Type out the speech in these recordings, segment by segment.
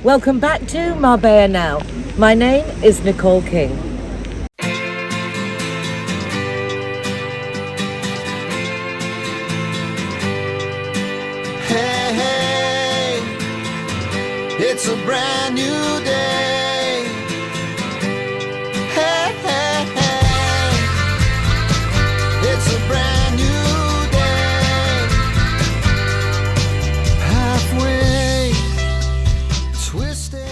Welcome back to Marbella Now. My name is Nicole King. Hey, hey, it's a brand new day. Hey, hey, hey, it's a brand new day. Halfway twisted.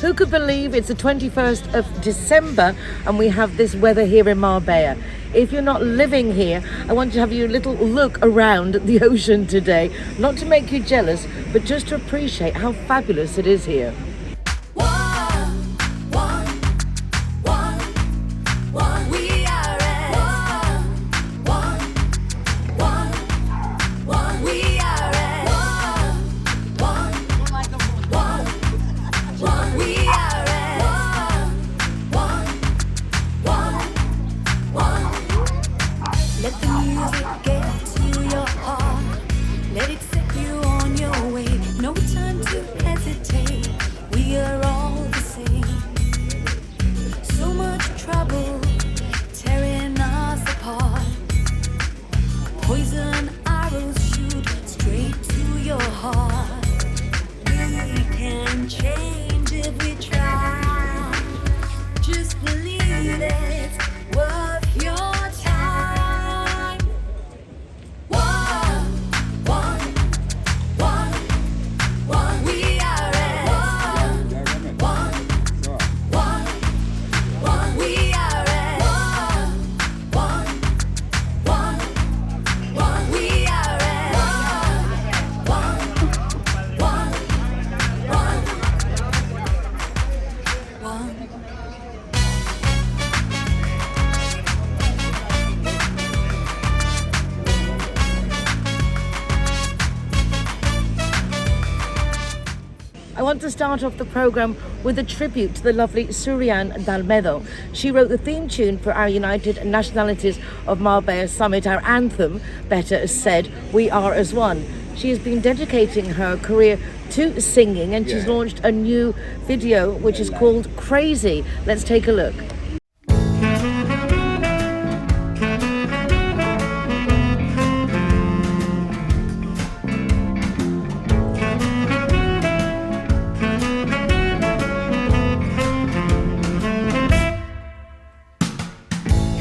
Who could believe it's the 21st of December and we have this weather here in Marbella? If you're not living here, I want to have you a little look around the ocean today, not to make you jealous, but just to appreciate how fabulous it is here. Let the music get to your heart. Let it set you on your way. No time to hesitate. We are all the same. So much trouble tearing us apart. Poison arrows shoot straight to your heart. We can change if we try. Just believe it's worth your time. One, we are at one, we are at one, we are at one. I want to start off the programme with a tribute to the lovely Surian Dalmedo. She wrote the theme tune for our United Nationalities of Marbella Summit, our anthem, better said, We Are As One. She has been dedicating her career to singing and she's launched a new video which is called Crazy. Let's take a look.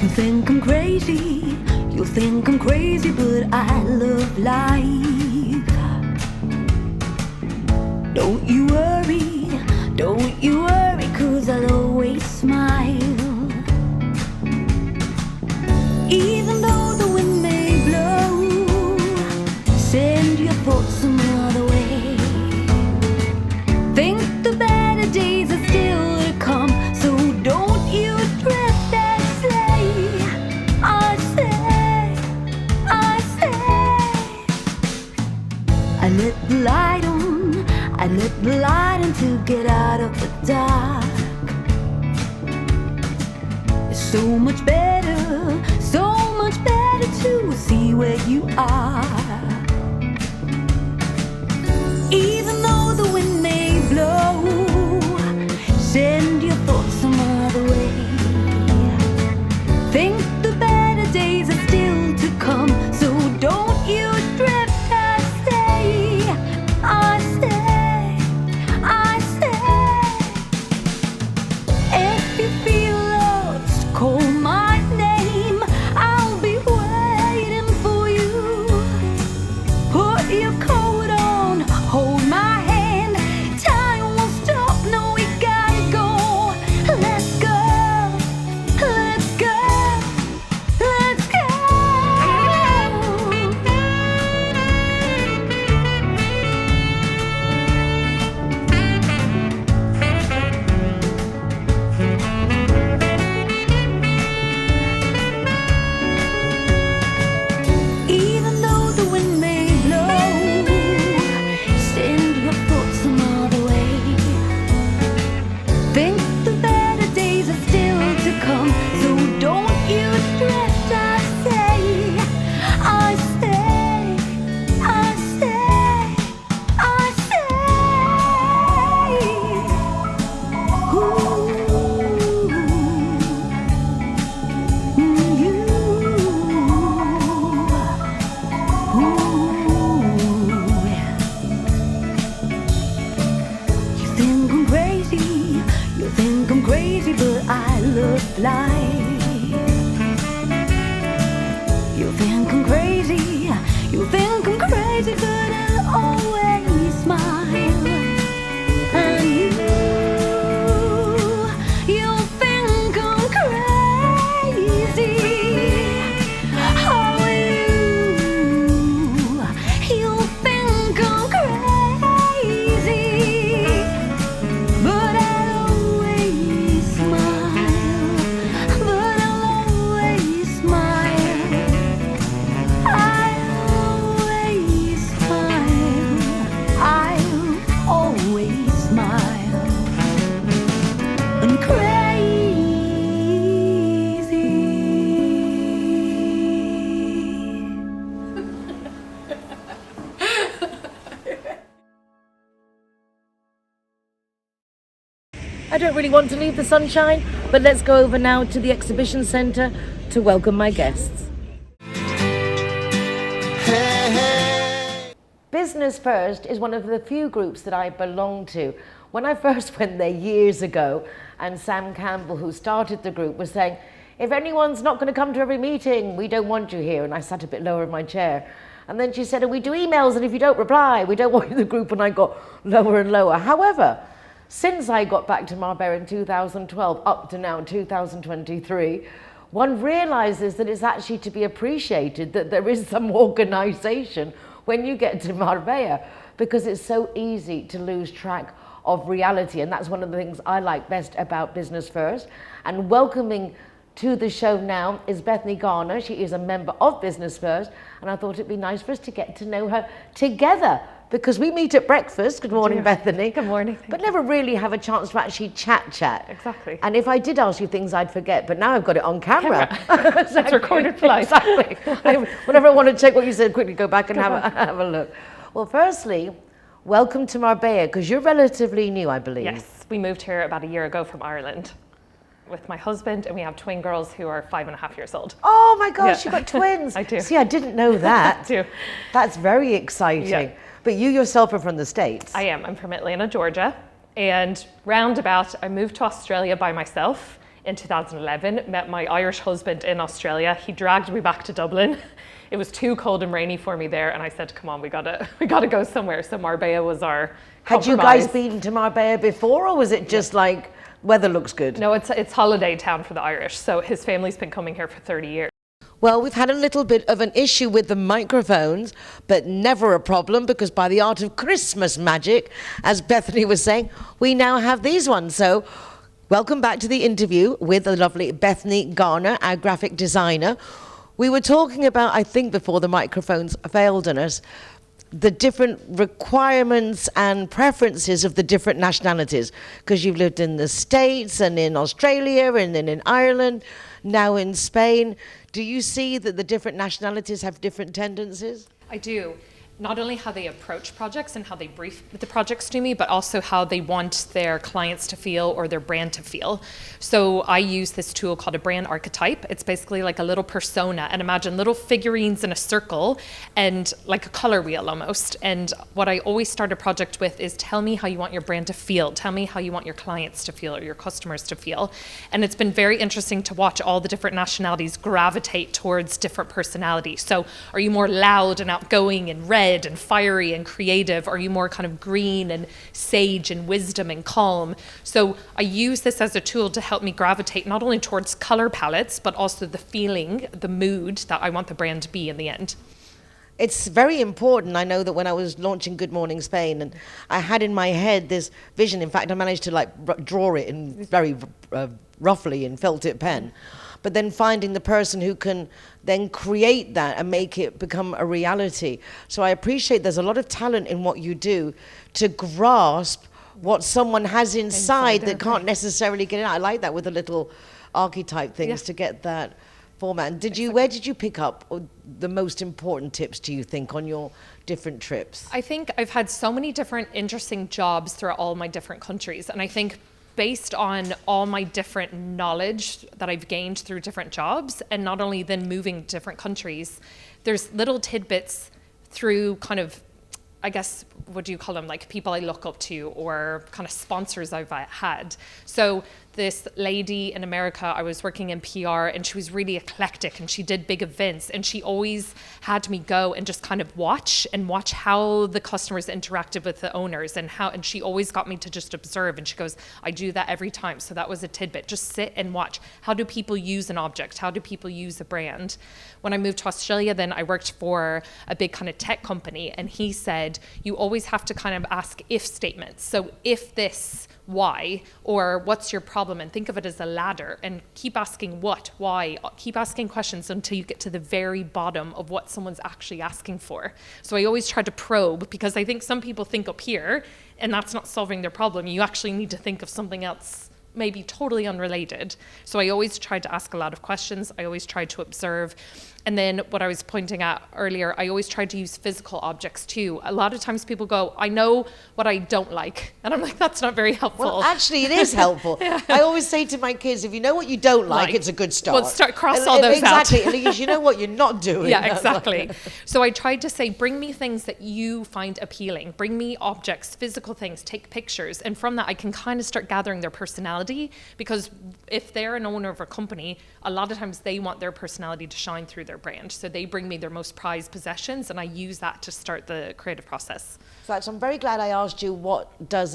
You think I'm crazy, you think I'm crazy, but I love life. Don't you worry, 'cause I'll always smile. Even though the wind may blow, send your thoughts some other way. Think the better days are still to come, so don't you drift and say, I say, I let the light on to get out of the dark. It's so much better to see where you are. Even though the wind may blow, send your thoughts some other way. Think the better days are still to come, so don't you drift and say, I say. If you feel lost, call my name. I'll be waiting for you. Put your coat on, hold my hand. Time won't stop, no, we gotta go. Let's go, let's go, let's go. Even though the wind may blow, send your thoughts some other way. Think the better days are still to come, so don't you drift. I say, I say, I say, I say. I'm crazy. You think I'm crazy, but I look blind. You think I'm crazy. You think I'm crazy, but I'll always smile. And you think I'm crazy. Oh, you think I'm crazy, but I'll always smile. But I'll always smile. I'll always smile. I'll always smile. And I don't really want to leave the sunshine, but let's go over now to the exhibition centre to welcome my guests. Hey, hey. Business First is one of the few groups that I belong to. When I first went there years ago, and Sam Campbell, who started the group, was saying, if anyone's not going to come to every meeting, we don't want you here. And I sat a bit lower in my chair. And then she said, and we do emails, and if you don't reply, we don't want you in the group. And I got lower and lower. However, since I got back to Marbella in 2012, up to now 2023, one realizes that it's actually to be appreciated that there is some organization when you get to Marbella, because it's so easy to lose track of reality. And that's one of the things I like best about Business First. And welcoming to the show now is Bethany Garner. She is a member of Business First, and I thought it'd be nice for us to get to know her together, because we meet at breakfast. Good morning, Bethany. Good morning. But never really have a chance to actually chat. Exactly. And if I did ask you things, I'd forget. But now I've got it on camera. It's recorded for life. Exactly. Whenever I want to check what you said, quickly go back and have a look. Well, firstly, welcome to Marbella, because you're relatively new, I believe. Yes, we moved here about a year ago from Ireland with my husband, and we have twin girls who are 5.5 years old. Oh my gosh, Yeah. you've got twins. I do. See, I didn't know that. I do. That's very exciting. Yeah. But you yourself are from the States. I am. I'm from Atlanta, Georgia. And roundabout, I moved to Australia by myself in 2011, met my Irish husband in Australia. He dragged me back to Dublin. It was too cold and rainy for me there, and I said, come on, we gotta go somewhere. So Marbella was our Had you compromise. guys been to Marbella before, or was it just like, weather looks good? No, it's holiday town for the Irish. So his family's been coming here for 30 years. Well, we've had a little bit of an issue with the microphones, but never a problem, because by the art of Christmas magic, as Bethany was saying, we now have these ones. So welcome back to the interview with the lovely Bethany Garner, our graphic designer. We were talking about, I think before the microphones failed on us, the different requirements and preferences of the different nationalities, because you've lived in the States and in Australia and then in Ireland, now in Spain. Do you see that the different nationalities have different tendencies? I do. Not only how they approach projects and how they brief the projects to me, but also how they want their clients to feel or their brand to feel. So I use this tool called a brand archetype. It's basically like a little persona, and imagine little figurines in a circle and like a color wheel almost. And what I always start a project with is, tell me how you want your brand to feel. Tell me how you want your clients to feel or your customers to feel. And it's been very interesting to watch all the different nationalities gravitate towards different personalities. So are you more loud and outgoing and red and fiery and creative? Are you more kind of green and sage and wisdom and calm? So I use this as a tool to help me gravitate not only towards color palettes, but also the feeling, the mood that I want the brand to be in the end. It's very important. I know that when I was launching Good Morning Spain, and I had in my head this vision. In fact, I managed to draw it in very roughly in felt tip pen. But then finding the person who can then create that and make it become a reality. So I appreciate there's a lot of talent in what you do to grasp what someone has inside that can't necessarily get it out. I like that with the little archetype things to get that format. And where did you pick up the most important tips, do you think, on your different trips? I think I've had so many different interesting jobs throughout all my different countries. And I think based on all my different knowledge that I've gained through different jobs, and not only then moving to different countries, there's little tidbits through kind of I guess, what do you call them, like people I look up to or kind of sponsors I've had. So this lady in America, I was working in PR, and she was really eclectic, and she did big events, and she always had me go and just kind of watch how the customers interacted with the owners, and she always got me to just observe. And she goes, I do that every time. So that was a tidbit. Just sit and watch. How do people use an object? How do people use a brand? When I moved to Australia, then I worked for a big kind of tech company, and he said, you always have to kind of ask if statements. So if this, why, or what's your problem, and think of it as a ladder, and keep asking what, why, keep asking questions until you get to the very bottom of what someone's actually asking for. So I always try to probe, because I think some people think up here, and that's not solving their problem. You actually need to think of something else, maybe totally unrelated. So I always tried to ask a lot of questions. I always tried to observe. And then what I was pointing at earlier, I always tried to use physical objects too. A lot of times people go, I know what I don't like. And I'm like, that's not very helpful. Well, actually, it is helpful. Yeah. I always say to my kids, if you know what you don't like, it's a good start. Well, cross all those exactly. out. At least you know what you're not doing. Yeah, exactly. So I tried to say, bring me things that you find appealing. Bring me objects, physical things, take pictures. And from that, I can kind of start gathering their personality. Because if they're an owner of a company, a lot of times they want their personality to shine through their brand. So they bring me their most prized possessions, and I use that to start the creative process. In fact, I'm very glad I asked you what does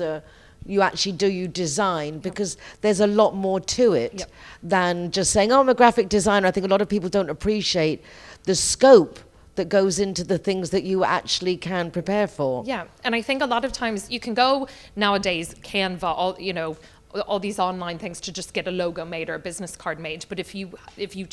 you design, because there's a lot more to it than just saying, oh, I'm a graphic designer. I think a lot of people don't appreciate the scope that goes into the things that you actually can prepare for. Yeah, and I think a lot of times you can go nowadays, Canva, all these online things to just get a logo made or a business card made. But if you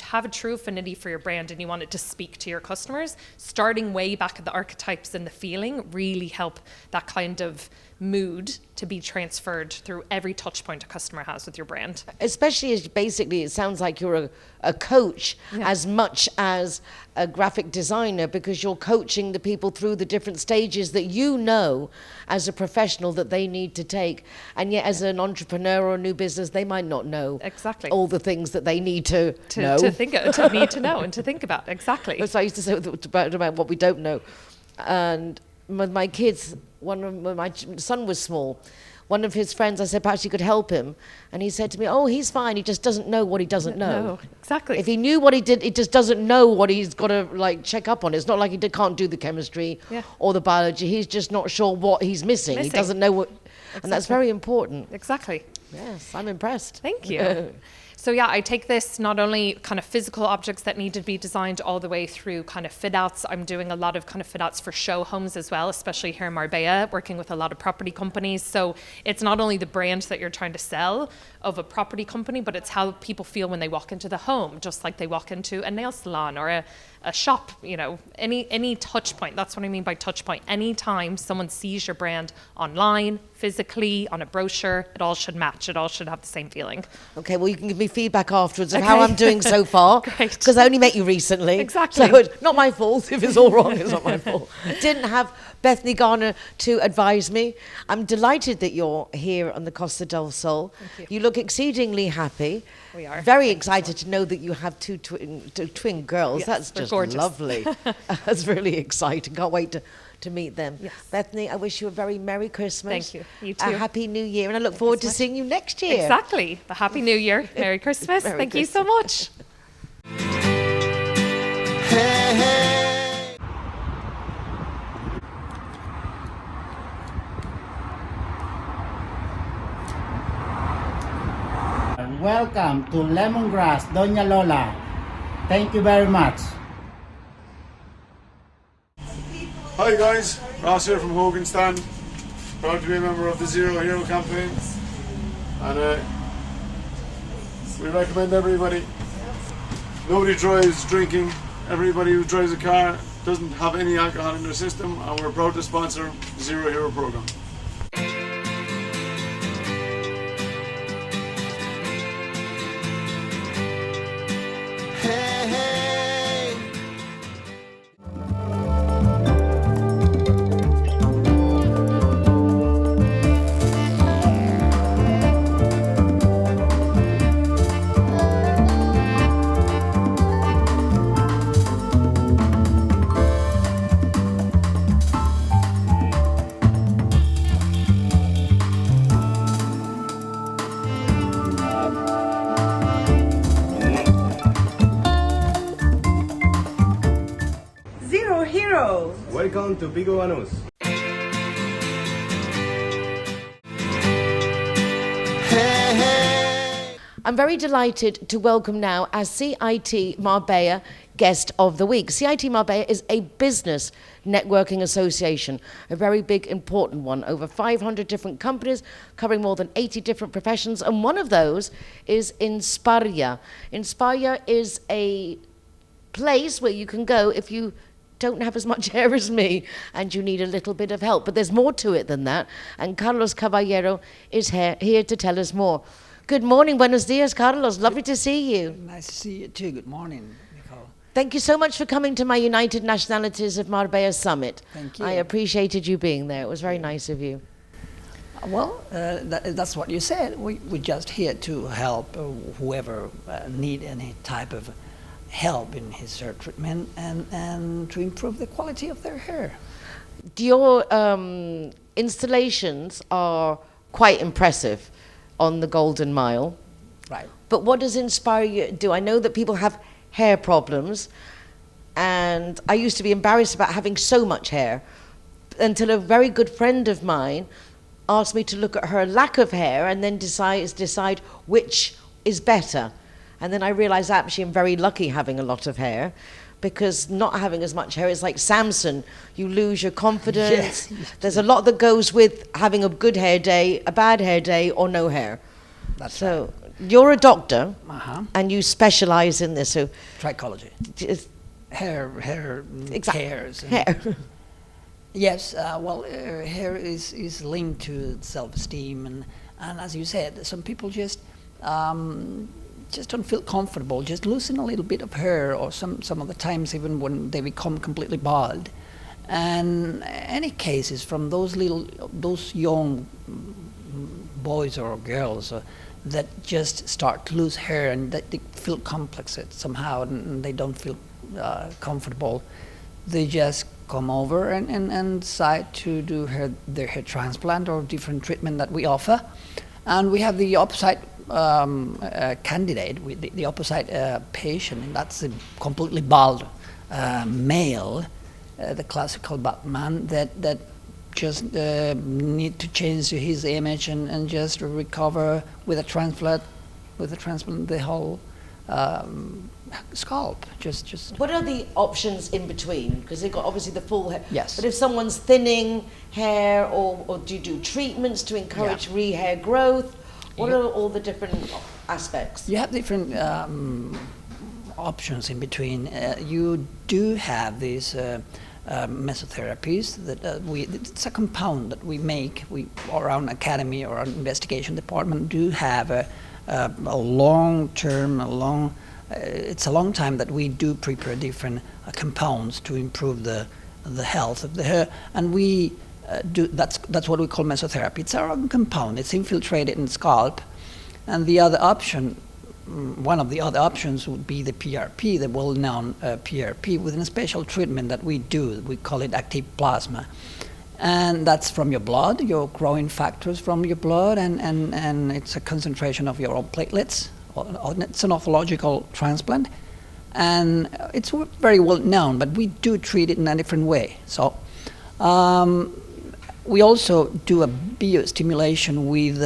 have a true affinity for your brand and you want it to speak to your customers, starting way back at the archetypes and the feeling really help that kind of mood to be transferred through every touch point a customer has with your brand. Especially as basically it sounds like you're a coach as much as a graphic designer, because you're coaching the people through the different stages that you know as a professional that they need to take. And yet as an entrepreneur or a new business, they might not know exactly all the things that they need to know. To need to know and to think about. Exactly. That's what I used to say about what we don't know. And with my kids, when my son was small, one of his friends, I said, perhaps you could help him. And he said to me, oh, he's fine. He just doesn't know what he doesn't know. No, exactly. If he knew what he did, he just doesn't know what he's got to check up on. It's not like he can't do the chemistry or the biology. He's just not sure what he's missing. He doesn't know what, and that's very important. Exactly. Yes, I'm impressed. Thank you. So yeah, I take this not only kind of physical objects that need to be designed all the way through kind of fit outs. I'm doing a lot of kind of fit outs for show homes as well, especially here in Marbella, working with a lot of property companies. So it's not only the brand that you're trying to sell of a property company, but it's how people feel when they walk into the home, just like they walk into a nail salon or a shop, any touch point. That's what I mean by touch point. Anytime someone sees your brand online, physically, on a brochure, it all should match. It all should have the same feeling. Okay, well, you can give me feedback afterwards of how I'm doing so far. Great. Because I only met you recently. Exactly. So it's not my fault. If it's all wrong, it's not my fault. Didn't have Bethany Garner to advise me. I'm delighted that you're here on the Costa del Sol. Thank you. You look exceedingly happy. We are. Very excited to know that you have two twin girls. Yes, that's they're just gorgeous. lovely. That's really exciting. Can't wait to meet them. Yes. Bethany, I wish you a very Merry Christmas. Thank you. You too. A Happy New Year. And I look forward to seeing you next year. Exactly. A Happy New Year. Merry Christmas. Merry Thank you so much. Hey, hey. Welcome to Lemongrass, Doña Lola. Thank you very much. Hi guys, Ross here from Hogan Stand. Proud to be a member of the Zero Hero campaign. And we recommend everybody. Nobody drives drinking. Everybody who drives a car doesn't have any alcohol in their system, and we're proud to sponsor the Zero Hero program. Hey, hey. Welcome to Pico Banús. Hey, hey. I'm very delighted to welcome now our CIT Marbella guest of the week. CIT Marbella is a business networking association, a very big, important one. Over 500 different companies covering more than 80 different professions, and one of those is Inspire. Inspire is a place where you can go if you don't have as much hair as me and you need a little bit of help. But there's more to it than that, and Carlos Caballero is here to tell us more. Good morning, buenos dias, Carlos. Lovely to see you. Nice to see you too. Good morning, Nicole. Thank you so much for coming to my United Nationalities of Marbella Summit. Thank you. I appreciated you being there. It was very nice of you. Well, that's what you said. We're just here to help whoever need any type of help in his hair treatment and to improve the quality of their hair. Your installations are quite impressive on the Golden Mile. Right. But what does Inspire you do? I know that people have hair problems, and I used to be embarrassed about having so much hair until a very good friend of mine asked me to look at her lack of hair and then decide which is better. And then I realized actually I'm very lucky having a lot of hair, because not having as much hair is like Samson. You lose your confidence. Yes. There's a lot that goes with having a good hair day, a bad hair day, or no hair. That's So you're a doctor, Uh-huh. and you specialize in this. So Trichology. it's Hair exactly cares. and- hair. Yes, hair is linked to self-esteem, and as you said, some people just don't feel comfortable just losing a little bit of hair, or some of the times even when they become completely bald. And any cases from those young boys or girls that just start to lose hair and that they feel complexed somehow and they don't feel comfortable, they just come over and decide to do their hair transplant or different treatment that we offer. And we have the opposite candidate, with the opposite patient, and that's a completely bald male, the classical bald man that just need to change his image and just recover with a transplant the whole scalp. Just What are the options in between? Because they've got obviously the full hair. Yes. But if someone's thinning hair, or do you do treatments to encourage re-hair growth? What are all the different aspects? You have different options in between. You do have these mesotherapies that it's a compound that we make. Or our academy or our investigation department do have a long-term, it's a long time that we do prepare different compounds to improve the health of the hair, and we that's what we call mesotherapy. It's our own compound. It's infiltrated in the scalp, and the other option, one of the other options, would be the PRP, the well-known PRP, with a special treatment that we do. We call it active plasma, and that's from your blood, your growing factors from your blood, and it's a concentration of your own platelets. It's an orthological transplant, and it's very well known, but we do treat it in a different way. So we also do a biostimulation with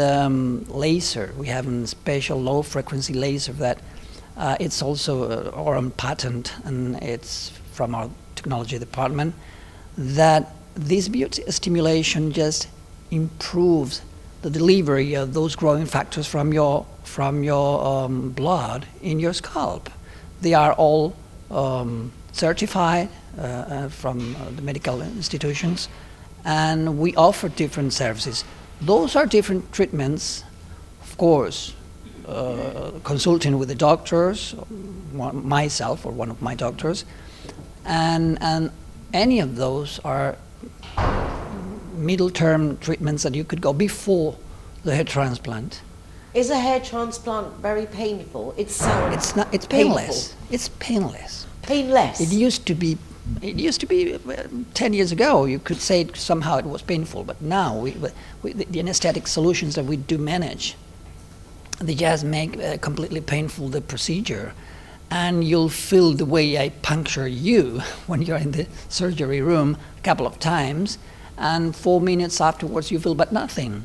laser. We have a special low-frequency laser that it's also our own patent, and it's from our technology department, that this biostimulation just improves the delivery of those growing factors from your blood in your scalp. They are all certified from the medical institutions, and we offer different services. Those are different treatments, of course, consulting with the doctors, myself or one of my doctors, and any of those are middle-term treatments that you could go before the hair transplant. Is a hair transplant very painful? It sounds It's not. It's painful. painless. It's painless. Painless. It used to be 10 years ago. You could say somehow it was painful, but now the anesthetic solutions that we do manage, they just make completely painful the procedure, and you'll feel the way I puncture you when you're in the surgery room a couple of times, and 4 minutes afterwards you feel but nothing.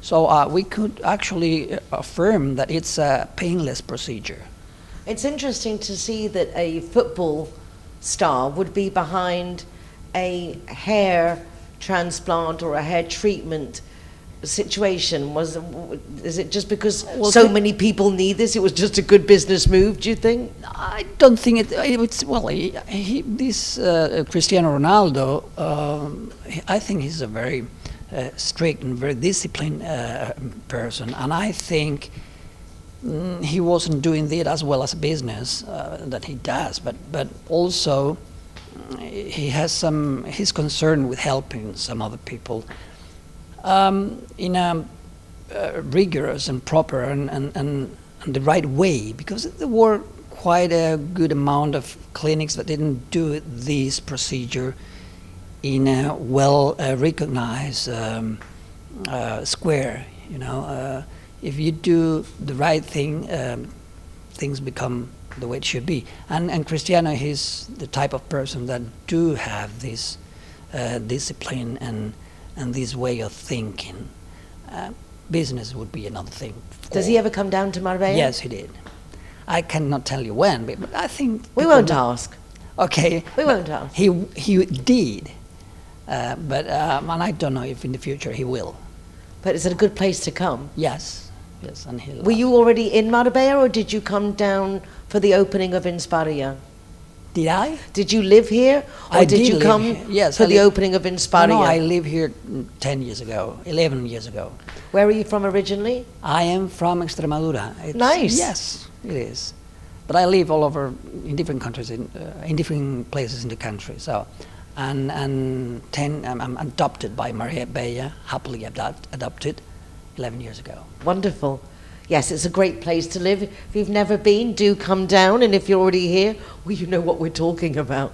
So we could actually affirm that it's a painless procedure. It's interesting to see that a football star would be behind a hair transplant or a hair treatment situation. Is it just because so many people need this? It was just a good business move, do you think? I don't think it's well. This Cristiano Ronaldo, I think he's a very strict and very disciplined person, and I think he wasn't doing it as well as a business that he does, but also he has he's concerned with helping some other people in a rigorous and proper and the right way, because there were quite a good amount of clinics that didn't do this procedure in a well recognized square. If you do the right thing, things become the way it should be. And Cristiano, he's the type of person that do have this discipline and this way of thinking. Business would be another thing. Does he ever come down to Marbella? Yes, he did. I cannot tell you when, but I think we won't ask. Okay. We won't ask. He did, but and I don't know if in the future he will. But is it a good place to come? Yes, and he'll. Were you already in Marbella, or did you come down for the opening of Inspiria? Did I? Did you live here, or did you come for the opening of Inspiria? No, I live here 11 years ago. Where are you from originally? I am from Extremadura. Nice. Yes, it is. But I live all over in different countries, in different places in the country. So, I'm adopted by Marbella, happily adopted 11 years ago. Wonderful. Yes, it's a great place to live. If you've never been, do come down. And if you're already here, well, you know what we're talking about.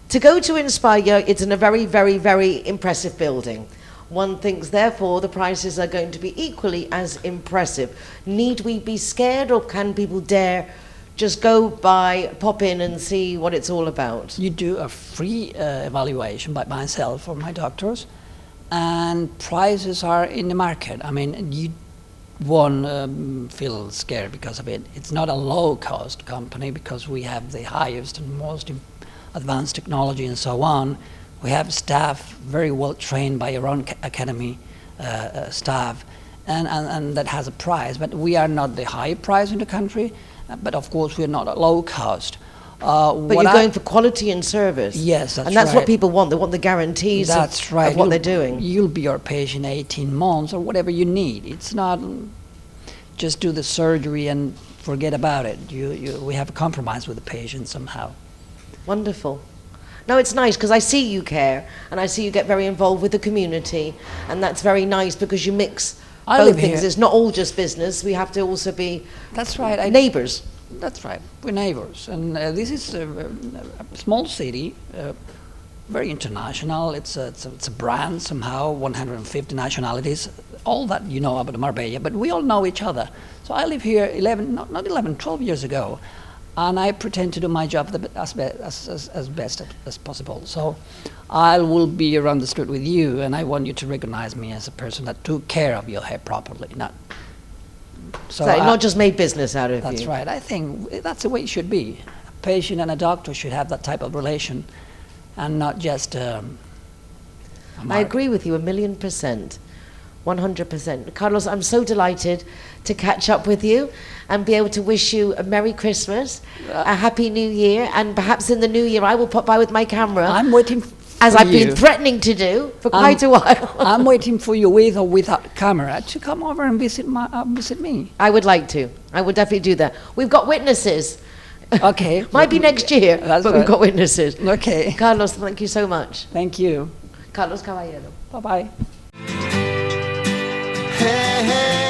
To go to Inspire, it's in a very, very, very impressive building. One thinks, therefore, the prices are going to be equally as impressive. Need we be scared, or can people dare just go by, pop in and see what it's all about? You do a free evaluation by myself or my doctors, and prices are in the market. I mean, you won't feel scared because of it. It's not a low-cost company because we have the highest and most advanced technology and so on. We have staff very well trained by our own academy staff, and that has a price. But we are not the high price in the country, but of course we're not a low cost. But you're going for quality and service. Yes, that's right. And that's what people want. They want the guarantees of what they're doing. You'll be our patient 18 months or whatever you need. It's not just do the surgery and forget about it. We have a compromise with the patient somehow. Wonderful. No, it's nice because I see you care, and I see you get very involved with the community, and that's very nice because you mix both things. Here. It's not all just business. We have to also be neighbours. That's right. We're neighbours, and this is a small city, very international. It's a brand somehow. 150 nationalities. All that you know about Marbella, but we all know each other. So I live here 12 years ago, and I pretend to do my job as best as possible. So I will be around the street with you, and I want you to recognize me as a person that took care of your hair properly, not. So not just made business out of you. That's right. I think that's the way it should be. A patient and a doctor should have that type of relation, and not just. I agree with you 1,000,000%, 100%. Carlos, I'm so delighted to catch up with you and be able to wish you a Merry Christmas, a Happy New Year, and perhaps in the New Year I will pop by with my camera. I'm waiting. As I've been threatening to do for quite a while. I'm waiting for you with or without camera to come over and visit me. I would like to. I would definitely do that. We've got witnesses. Okay. Might be next year, but right. We've got witnesses. Okay. Carlos, thank you so much. Thank you. Carlos Caballero. Bye-bye. Hey, hey.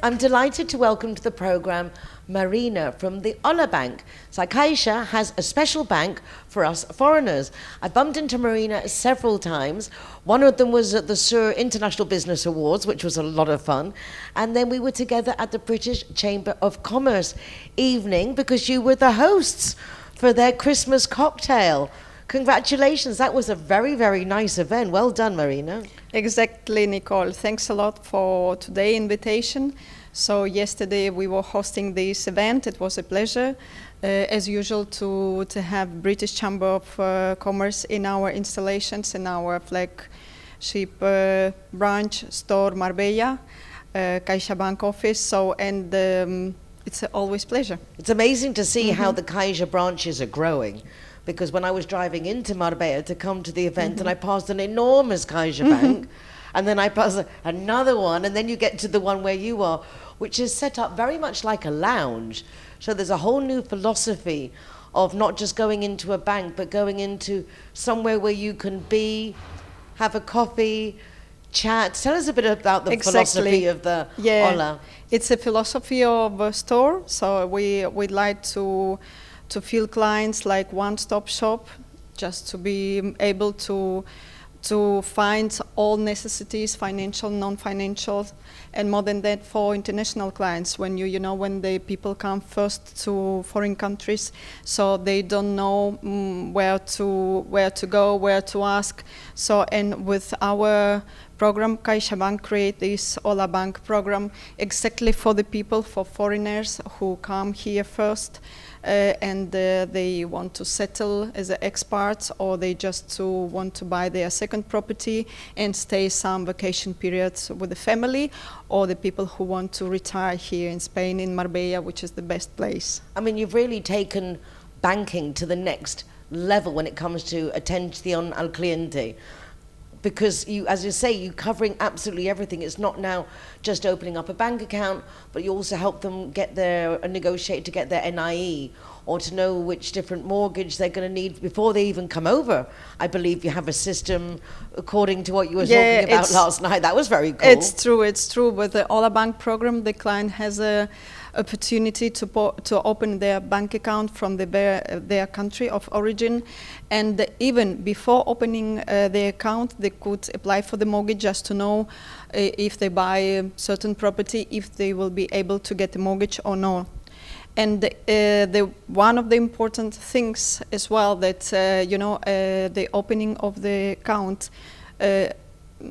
I'm delighted to welcome to the programme Marina from the Ola Bank. So Caixa has a special bank for us foreigners. I bumped into Marina several times. One of them was at the Sur International Business Awards, which was a lot of fun. And then we were together at the British Chamber of Commerce evening because you were the hosts for their Christmas cocktail. Congratulations, that was a very, very nice event. Well done, Marina. Exactly, Nicole. Thanks a lot for today's invitation. So yesterday we were hosting this event. It was a pleasure, as usual, to have British Chamber of Commerce in our installations, in our flagship branch store Marbella, CaixaBank office. So it's always pleasure. It's amazing to see how the Caixa branches are growing. Because when I was driving into Marbella to come to the event, and I passed an enormous Caixa bank, and then I passed another one, and then you get to the one where you are, which is set up very much like a lounge. So there's a whole new philosophy of not just going into a bank, but going into somewhere where you can be, have a coffee, chat. Tell us a bit about the philosophy of the Ola. It's a philosophy of a store, so we'd like to feel clients like one-stop shop, just to be able to find all necessities, financial, non-financial, and more than that for international clients. When when the people come first to foreign countries, so they don't know where to go, where to ask. So, and with our program, CaixaBank create this Ola Bank program exactly for the people, for foreigners who come here first. And they want to settle as expats, or they just want to buy their second property and stay some vacation periods with the family, or the people who want to retire here in Spain, in Marbella, which is the best place. I mean, you've really taken banking to the next level when it comes to atención al cliente. Because you, as you say, you're covering absolutely everything. It's not now just opening up a bank account, but you also help them negotiate to get their NIE, or to know which different mortgage they're going to need before they even come over. I believe you have a system according to what you were talking about last night. That was very cool. It's true. With the Ola Bank program, the client has a opportunity to open their bank account from their country of origin, and even before opening the account, they could apply for the mortgage just to know if they buy a certain property, if they will be able to get a mortgage or no. And one of the important things as well that the opening of the account,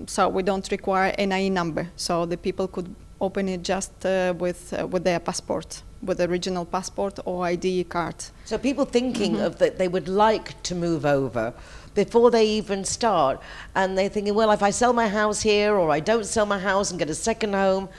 so we don't require NIE number, so the people could open it just with their passport, with the original passport or ID card. So people thinking of that they would like to move over before they even start, and they're thinking, well, if I sell my house here or I don't sell my house and get a second home,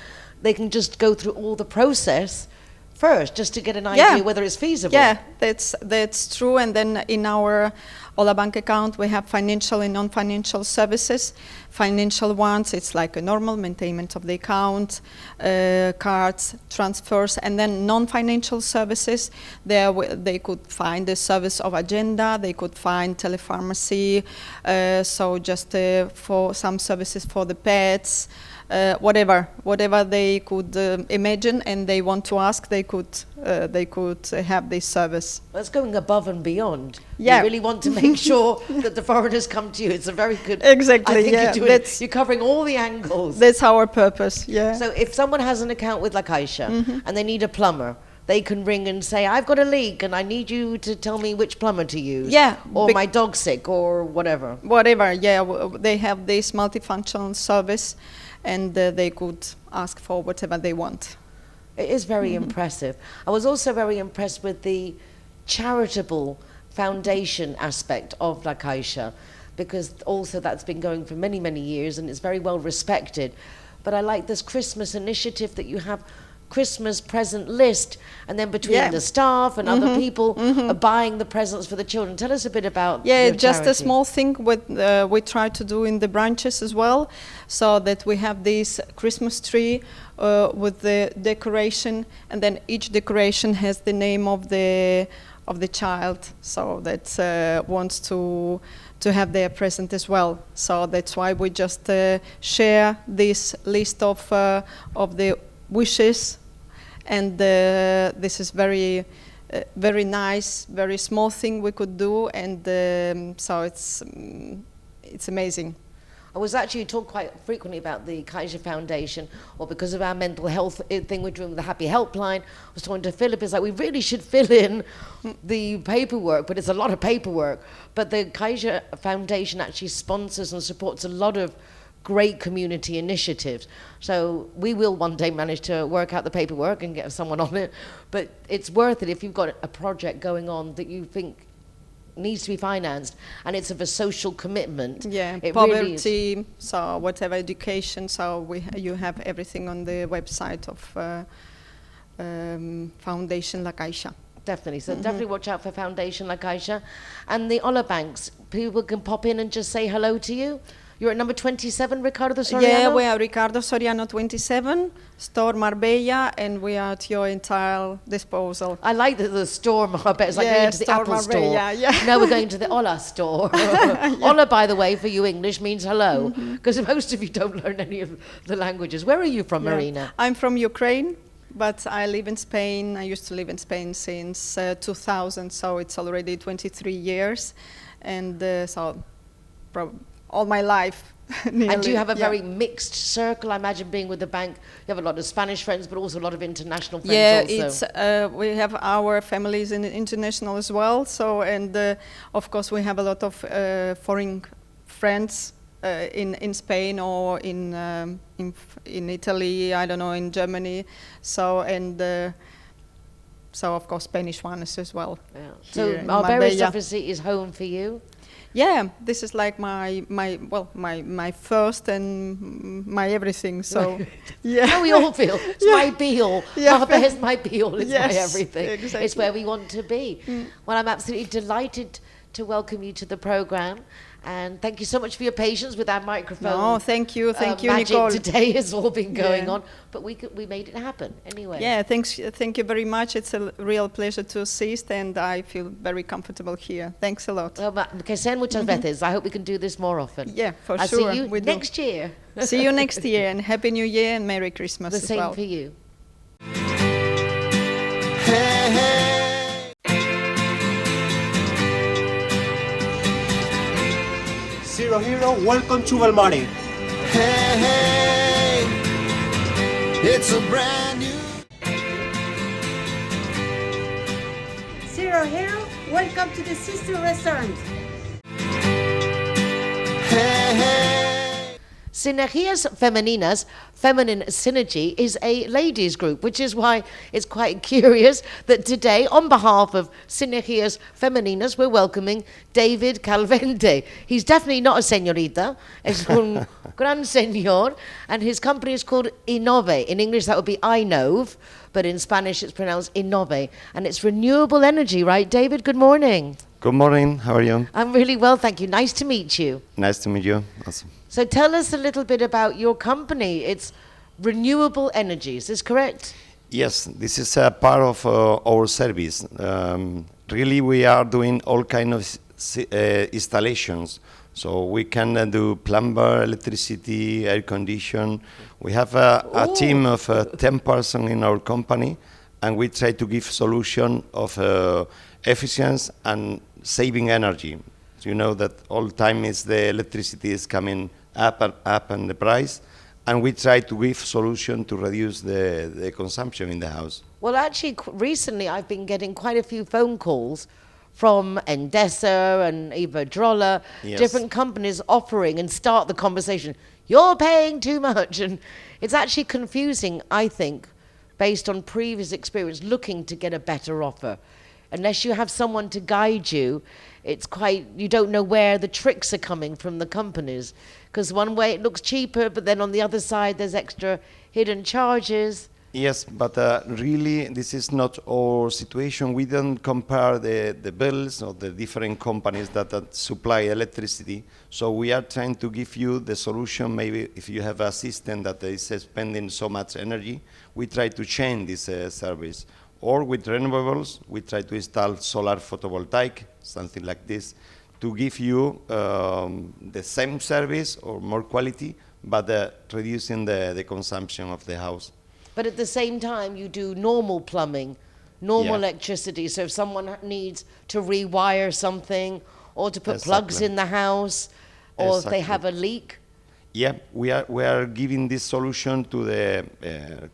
they can just go through all the process first, just to get an idea whether it's feasible. Yeah, that's true. And then in our Ola Bank account, we have financial and non-financial services. Financial ones, it's like a normal maintenance of the account, cards, transfers, and then non-financial services. There they could find the service of agenda, they could find telepharmacy, so just for some services for the pets, whatever they could imagine and they want to ask, they could have this service. That's going above and beyond. Yeah. You really want to make sure that the foreigners come to you. It's a very good. Exactly. I think yeah. you're covering all the angles. That's our purpose. Yeah. So if someone has an account with La Caixa and they need a plumber, they can ring and say, I've got a leak and I need you to tell me which plumber to use. Yeah. Or my dog's sick or whatever. Whatever, yeah. They have this multifunctional service and they could ask for whatever they want. It is very impressive. I was also very impressed with the charitable foundation aspect of La Caixa, because also that's been going for many, many years and it's very well respected. But I like this Christmas initiative that you have Christmas present list, and then between the staff and other people are buying the presents for the children. Tell us a bit about your just charity. a small thing we try to do in the branches as well, so that we have this Christmas tree with the decoration, and then each decoration has the name of the child, so that wants to have their present as well. So that's why we just share this list of the wishes, and this is very nice, very small thing we could do, and so it's amazing. I was actually talk quite frequently about the Kaiser Foundation, or because of our mental health thing we're doing with the Happy Helpline. I was talking to Philip, it's like we really should fill in the paperwork, but it's a lot of paperwork. But the Kaiser Foundation actually sponsors and supports a lot of great community initiatives. So we will one day manage to work out the paperwork and get someone on it. But it's worth it if you've got a project going on that you think needs to be financed, and it's of a social commitment. Yeah, it poverty, really is. so whatever education, so you have everything on the website of Foundation La Caixa. Definitely, so definitely watch out for Foundation La Caixa. And the Ola Banks, people can pop in and just say hello to you. You're at number 27, Ricardo Soriano? Yeah, we are Ricardo Soriano 27, store Marbella, and we are at your entire disposal. I like the store Marbella. It's like Yeah, going to the store Apple Marbella, store. yeah. Now we're going to the Ola store. Ola, by the way, for you English means hello, because most of you don't learn any of the languages. Where are you from, Yeah. Marina? I'm from Ukraine, but I live in Spain. I used to live in Spain since 2000, so it's already 23 years, and so all my life. Nearly, And do you have a yeah. very mixed circle? I imagine being with the bank, you have a lot of Spanish friends, but also a lot of international friends Yeah, also. it's we have our families in international as well. So, and of course we have a lot of foreign friends in Spain or in Italy. I don't know, in Germany. So so of course Spanish ones as well. Yeah. So here in Marbella Marbella. obviously is home for you. Yeah, this is like my first and my everything. So yeah, How we all feel. It's my be-all. Yeah. Marbella's my be-all. It's my Yes, everything. exactly. It's where we want to be. Well, I'm absolutely delighted to welcome you to the program. And thank you so much for your patience with our microphone. No, thank you, magic Nicole. today has all been going Yeah. on, but we made it happen anyway. Yeah, thank you very much. It's a real pleasure to assist, and I feel very comfortable here. Thanks a lot. Well, que sean muchas veces. I hope we can do this more often. Yeah, for I'll sure. see you we do. next year. See you next year, and Happy New Year and Merry Christmas The as same well. for you. Hey, hey. Zero Hero, welcome to Belmari. Hey, hey. It's a brand new. Zero Hero, welcome to the Sister Restaurant. Hey, hey. Sinergias Femeninas, Feminine Synergy, is a ladies group, which is why it's quite curious that today, on behalf of Sinergias Femeninas, we're welcoming David Calvente. He's definitely not a señorita, es un gran señor, and his company is called Innove. In English, that would be Inove, but in Spanish, it's pronounced Innove, and it's renewable energy, right, David? Good morning. Good morning, how are you? I'm really well, thank you. Nice to meet you. Nice to meet you. Awesome. So tell us a little bit about your company. It's renewable energy, is this correct? Yes, this is a part of our service. Really, we are doing all kind of installations. So we can do plumber, electricity, air condition. We have a team of 10 persons in our company, and we try to give solution of efficiency and saving energy. So you know that all time is the electricity is coming up and up in the price, and we try to give solution to reduce the consumption in the house. Well, actually, recently I've been getting quite a few phone calls from Endesa and Iberdrola, Yes. different companies offering and start the conversation. You're paying too much. And it's actually confusing, I think, based on previous experience, looking to get a better offer. Unless you have someone to guide you, it's quite, you don't know where the tricks are coming from the companies. Because one way it looks cheaper, but then on the other side there's extra hidden charges. Yes, but really this is not our situation. We don't compare the bills of the different companies that supply electricity. So we are trying to give you the solution. Maybe if you have a system that is spending so much energy, we try to change this service. Or with renewables, we try to install solar photovoltaic, something like this, to give you the same service or more quality, but reducing the consumption of the house. But at the same time, you do normal plumbing, normal Yeah. electricity. So if someone needs to rewire something or to put plugs Exactly. in the house, or if they Exactly. have a leak. Yeah, we are giving this solution to the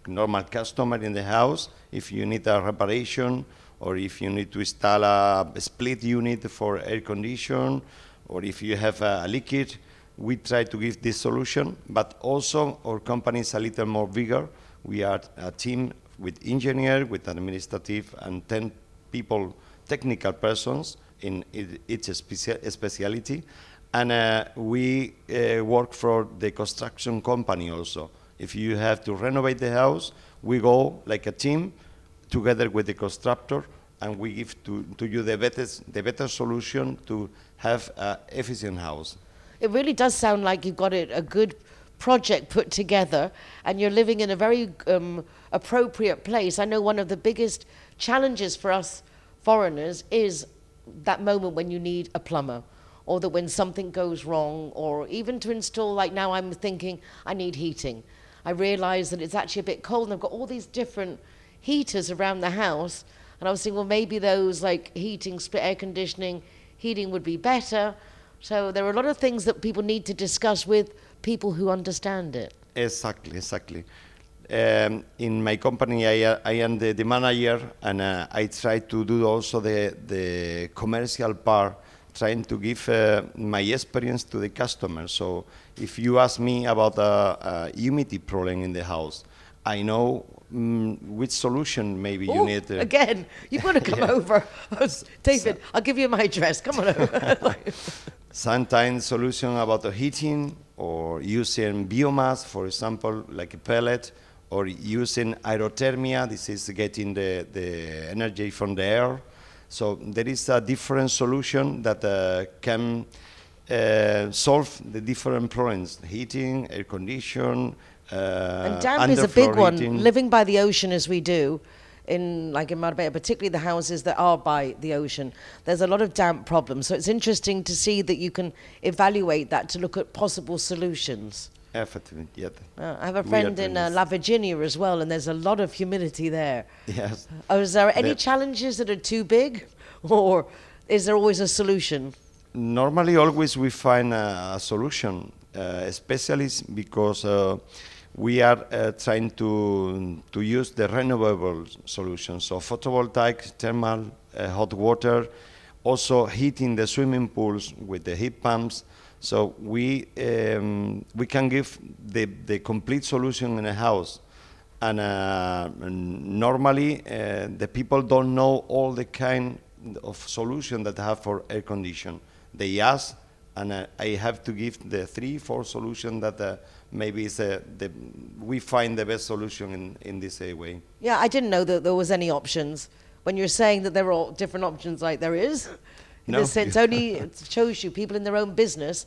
normal customer in the house. If you need a reparation, or if you need to install a split unit for air condition, or if you have a leakage, we try to give this solution. But also, our company is a little more bigger. We are a team with engineer, with administrative, and 10 people, technical persons in each speciality. And we work for the construction company also. If you have to renovate the house, we go like a team together with the constructor, and we give to you the better solution to have an efficient house. It really does sound like you've got a good project put together, and you're living in a very appropriate place. I know one of the biggest challenges for us foreigners is that moment when you need a plumber, or that when something goes wrong, or even to install, like now I'm thinking I need heating. I realize that it's actually a bit cold, and I've got all these different heaters around the house, and I was thinking, well, maybe those like heating, split air conditioning, heating would be better. So there are a lot of things that people need to discuss with people who understand it. Exactly. In my company, I am the manager, and I try to do also the commercial part, trying to give my experience to the customer. So if you ask me about a humidity problem in the house, I know which solution maybe you need. Again, you've got to come over. David, I'll give you my address. Come on over. Sometimes solution about the heating, or using biomass, for example, like a pellet, or using aerothermia. This is getting the energy from the air. So there is a different solution that can solve the different problems: heating, air condition, and damp is a big underfloor one. heating. Living by the ocean as we do, in Marbella, particularly the houses that are by the ocean, there's a lot of damp problems. So it's interesting to see that you can evaluate that to look at possible solutions. Effectively, yeah. I have a We are friend in doing this. La Virginia as well, and there's a lot of humidity there. Yes. Is there any The- challenges that are too big, or is there always a solution? Normally, always we find a solution, especially because we are trying to use the renewable solutions. So photovoltaic, thermal, hot water, also heating the swimming pools with the heat pumps. So we can give the complete solution in a house. And normally the people don't know all the kind of solution that I have for air condition. They ask, and I have to give the 3-4 solution that maybe is we find the best solution in this way. Yeah, I didn't know that there was any options. When you're saying that there are all different options, like there is, in No. this sense, only it shows you people in their own business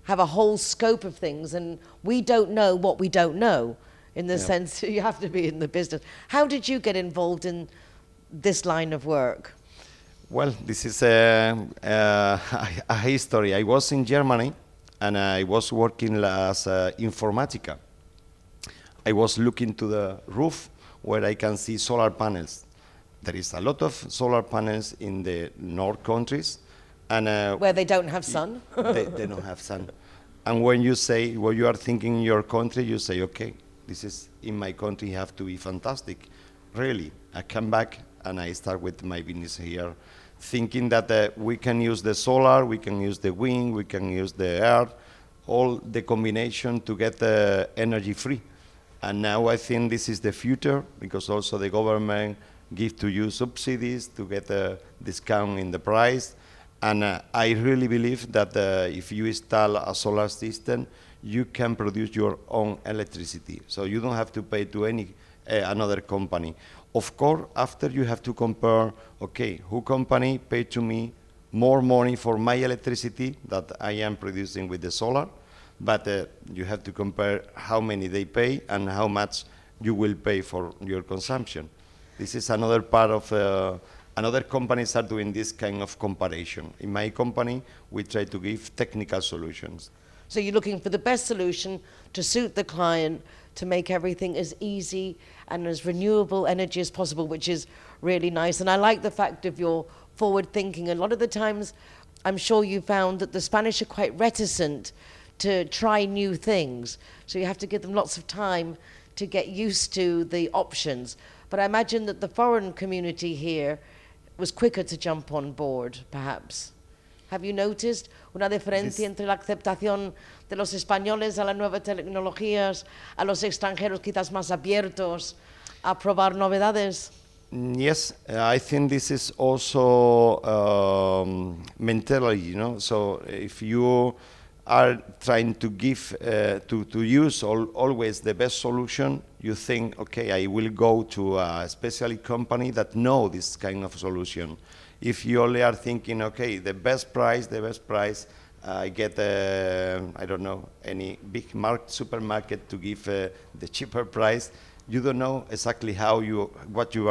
have a whole scope of things, and we don't know what we don't know. In the sense, you have to be in the business. How did you get involved in this line of work? Well, this is a history. I was in Germany, and I was working as informatica. I was looking to the roof where I can see solar panels. There is a lot of solar panels in the north countries, and Where they don't have sun? they don't have sun. And when you say, when you are thinking in your country, you say, okay, this is in my country, have to be fantastic. Really, I come back and I start with my business here, thinking that we can use the solar, we can use the wind, we can use the air, all the combination to get the energy free. And now I think this is the future, because also the government give to you subsidies to get a discount in the price. And I really believe that if you install a solar system, you can produce your own electricity. So you don't have to pay to any another company. Of course, after you have to compare, okay, who company pay to me more money for my electricity that I am producing with the solar, but you have to compare how many they pay and how much you will pay for your consumption. This is another part of, another companies are doing this kind of comparison. In my company, we try to give technical solutions. So you're looking for the best solution to suit the client, to make everything as easy and as renewable energy as possible, which is really nice. And I like the fact of your forward thinking. A lot of the times, I'm sure you found that the Spanish are quite reticent to try new things. So you have to give them lots of time to get used to the options. But I imagine that the foreign community here was quicker to jump on board, perhaps. Have you noticed una diferencia entre la aceptación de los españoles a las nuevas tecnologías, a los extranjeros quizás más abiertos a probar novedades? Yes, I think this is also mentality, you know. So if you are trying to give, to use always the best solution, you think, okay, I will go to a specialty company that know this kind of solution. If you only are thinking, okay, the best price, I get, I don't know, any big supermarket to give the cheaper price. You don't know exactly what you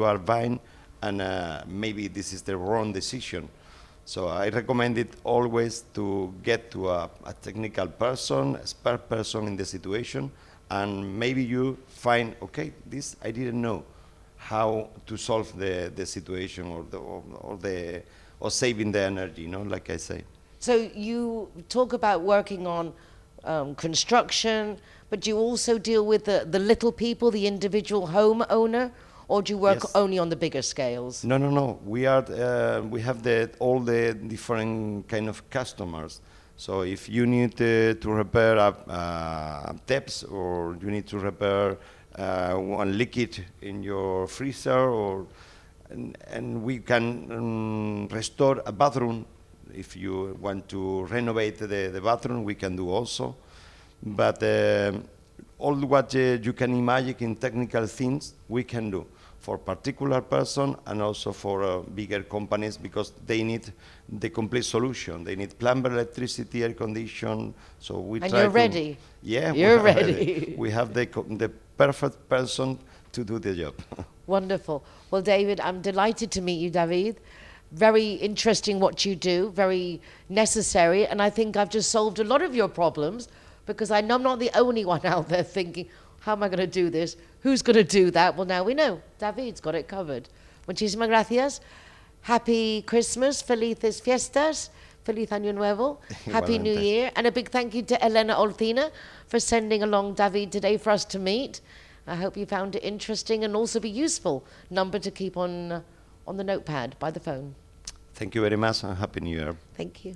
are buying, and maybe this is the wrong decision. So I recommend it always to get to a technical person, expert person in the situation, and maybe you find, okay, this I didn't know how to solve the situation or saving the energy, you know, like I say. So you talk about working on construction, but do you also deal with the little people, the individual homeowner, or do you work only on the bigger scales? No. We have all the different kind of customers. So if you need to repair taps, or you need to repair one leakage in your freezer, and we can restore a bathroom. If you want to renovate the bathroom, we can do also. But all what you can imagine in technical things, we can do for particular person and also for bigger companies, because they need the complete solution. They need plumber, electricity, air condition. So we and try you're to, ready. Yeah, you're ready. We have the perfect person to do the job. Wonderful. Well, David, I'm delighted to meet you, David. Very interesting what you do, very necessary, and I think I've just solved a lot of your problems, because I know I'm not the only one out there thinking, how am I going to do this? Who's going to do that? Well, now we know. David's got it covered. Muchísimas gracias. Happy Christmas, felices fiestas, feliz año nuevo, happy new year, and a big thank you to Elena Olcina for sending along David today for us to meet. I hope you found it interesting and also be useful number to keep on the notepad by the phone. Thank you very much, and Happy New Year. Thank you.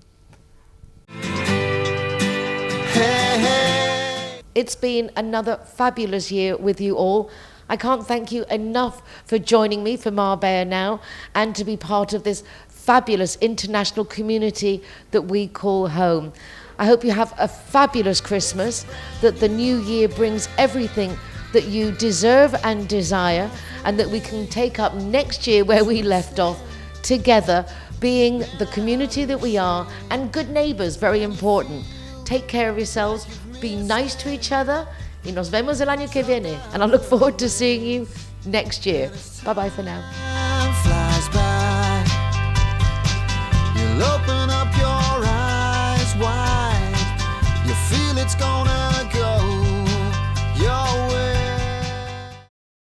Hey, hey. It's been another fabulous year with you all. I can't thank you enough for joining me for Marbella Now and to be part of this fabulous international community that we call home. I hope you have a fabulous Christmas, that the new year brings everything that you deserve and desire, and that we can take up next year where we left off together, being the community that we are, and good neighbors, very important. Take care of yourselves, be nice to each other, y nos vemos el año que viene. And I look forward to seeing you next year. Bye-bye for now. Flies by. You'll open up your eyes wide. You feel it's gonna